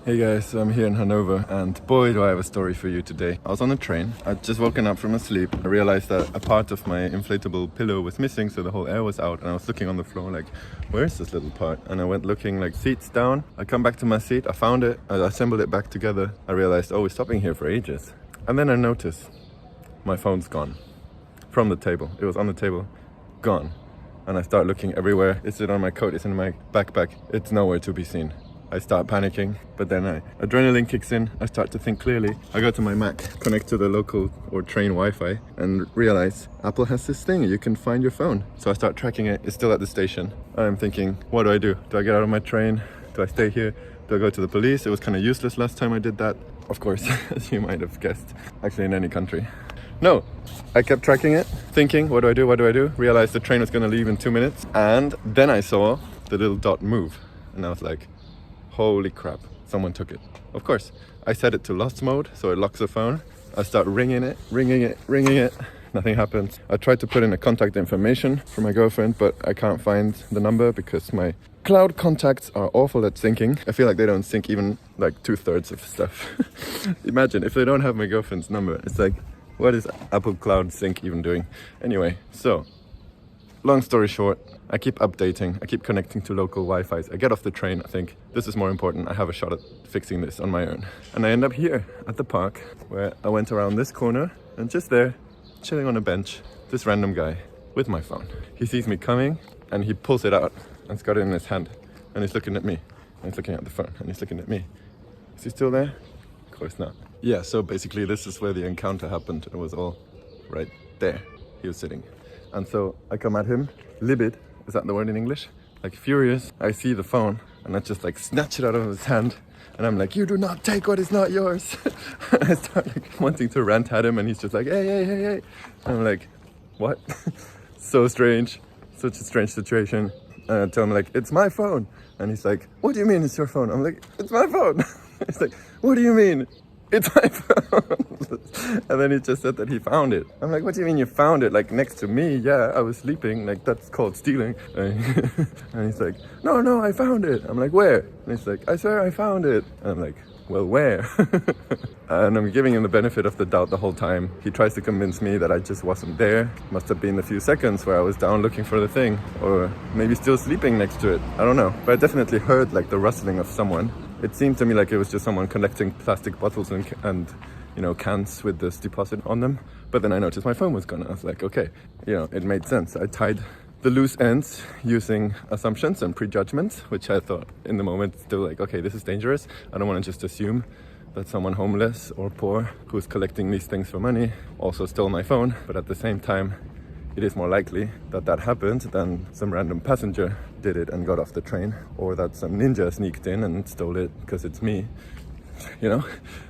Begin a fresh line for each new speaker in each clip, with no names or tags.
Hey guys, I'm here in Hannover and boy do I have a story for you today. I was on a train, I'd just woken up from a sleep. I realized that a part of my inflatable pillow was missing, so the whole air was out, and I was looking on the floor like, where's this little part? And I went looking like seats down. I come back to my seat, I found it, I assembled it back together. I realized, oh, we're stopping here for ages. And then I noticed my phone's gone from the table. It was on the table, gone. And I start looking everywhere. Is it on my coat? Is it in my backpack? It's nowhere to be seen. I start panicking, but then adrenaline kicks in. I start to think clearly. I go to my Mac, connect to the local or train Wi-Fi, and realize Apple has this thing, you can find your phone. So I start tracking it. It's still at the station. I'm thinking, what do I do? Do I get out of my train? Do I stay here? Do I go to the police? It was kind of useless last time I did that. Of course, as you might have guessed, actually in any country. No, I kept tracking it, thinking, what do I do? What do I do? Realized the train was going to leave in 2 minutes. And then I saw the little dot move. And I was like, holy crap, someone took it. Of course, I set it to lost mode, so it locks the phone. I start ringing it. Nothing happens. I tried to put in a contact information for my girlfriend, but I can't find the number because my cloud contacts are awful at syncing. I feel like they don't sync even like 2/3 of stuff. Imagine if they don't have my girlfriend's number. It's like, what is Apple Cloud Sync even doing? Anyway, so long story short, I keep updating, I keep connecting to local Wi-Fis. I get off the train, I think, this is more important, I have a shot at fixing this on my own. And I end up here at the park, where I went around this corner, and just there, chilling on a bench, this random guy with my phone. He sees me coming, and he pulls it out, and he's got it in his hand, and he's looking at me, and he's looking at the phone, and he's looking at me. Is he still there? Of course not. Yeah, so basically this is where the encounter happened. It was all right there. He was sitting. And so I come at him, livid, is that the word in English? Like furious. I see the phone and I just like snatch it out of his hand. And I'm like, you do not take what is not yours. I start like wanting to rant at him and he's just like, hey. And I'm like, what? So strange. Such a strange situation. And I tell him like, it's my phone. And he's like, what do you mean it's your phone? I'm like, it's my phone. He's like, what do you mean? It's my phone. And then he just said that he found it. I'm like, what do you mean you found it? Like next to me? Yeah, I was sleeping. Like that's called stealing. And he's like, no, I found it. I'm like, where? And he's like, I swear I found it. And I'm like, well, where? And I'm giving him the benefit of the doubt the whole time. He tries to convince me that I just wasn't there. Must have been a few seconds where I was down looking for the thing. Or maybe still sleeping next to it. I don't know. But I definitely heard like the rustling of someone. It seemed to me like it was just someone collecting plastic bottles and you know, cans with this deposit on them. But then I noticed my phone was gone. I was like, okay, you know, it made sense. I tied the loose ends using assumptions and prejudgments, which I thought in the moment still like, okay, this is dangerous. I don't want to just assume that someone homeless or poor who's collecting these things for money also stole my phone. But at the same time, it is more likely that that happened than some random passenger did it and got off the train, or that some ninja sneaked in and stole it because it's me, you know?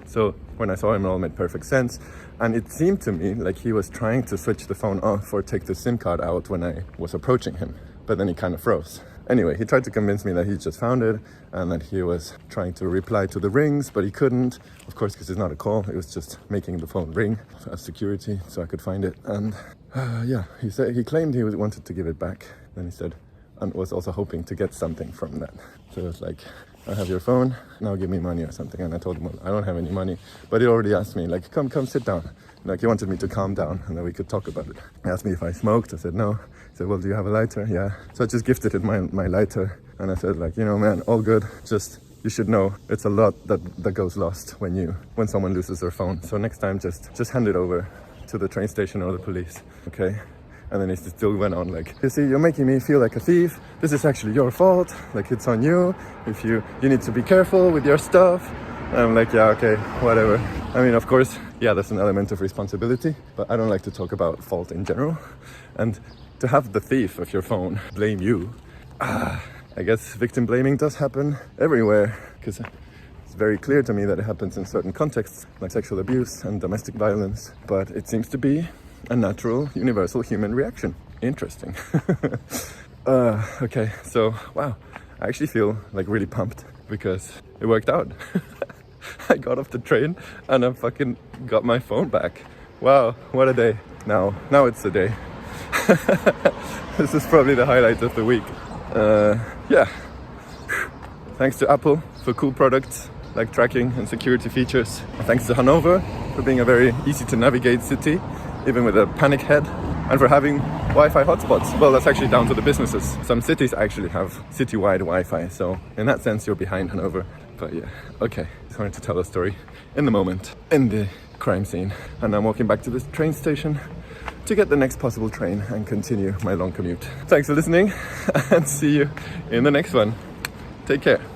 So when I saw him, it all made perfect sense. And it seemed to me like he was trying to switch the phone off or take the SIM card out when I was approaching him, but then he kind of froze. Anyway, he tried to convince me that he just found it and that he was trying to reply to the rings, but he couldn't, of course, because it's not a call. It was just making the phone ring as security so I could find it. And yeah, he claimed he wanted to give it back. Then he said, and was also hoping to get something from that. So it was like, I have your phone, now give me money or something. And I told him, well, I don't have any money. But he already asked me, like, come sit down. Like, he wanted me to calm down and then we could talk about it. He asked me if I smoked. I said, no. He said, well, do you have a lighter? Yeah. So I just gifted him my lighter. And I said, like, you know, man, all good. Just, you should know, it's a lot that goes lost when someone loses their phone. So next time, just hand it over to the train station or the police, okay? And then he still went on like, you see, you're making me feel like a thief. This is actually your fault. Like, it's on you. If you need to be careful with your stuff. And I'm like, yeah, okay, whatever. I mean, of course, yeah, there's an element of responsibility, but I don't like to talk about fault in general. And to have the thief of your phone blame you, I guess victim blaming does happen everywhere, because it's very clear to me that it happens in certain contexts, like sexual abuse and domestic violence. But it seems to be a natural, universal human reaction. Interesting. Okay, so, wow. I actually feel like really pumped because it worked out. I got off the train and I fucking got my phone back. Wow, what a day. Now it's the day. This is probably the highlight of the week. Yeah. Thanks to Apple for cool products. like tracking and security features. Thanks to Hannover for being a very easy to navigate city, even with a panic head, and for having Wi-Fi hotspots. Well, that's actually down to the businesses. Some cities actually have city-wide Wi-Fi, so in that sense you're behind Hannover. But yeah, okay, just wanted to tell a story in the moment, in the crime scene. And I'm walking back to this train station to get the next possible train and continue my long commute. Thanks for listening and see you in the next one. Take care.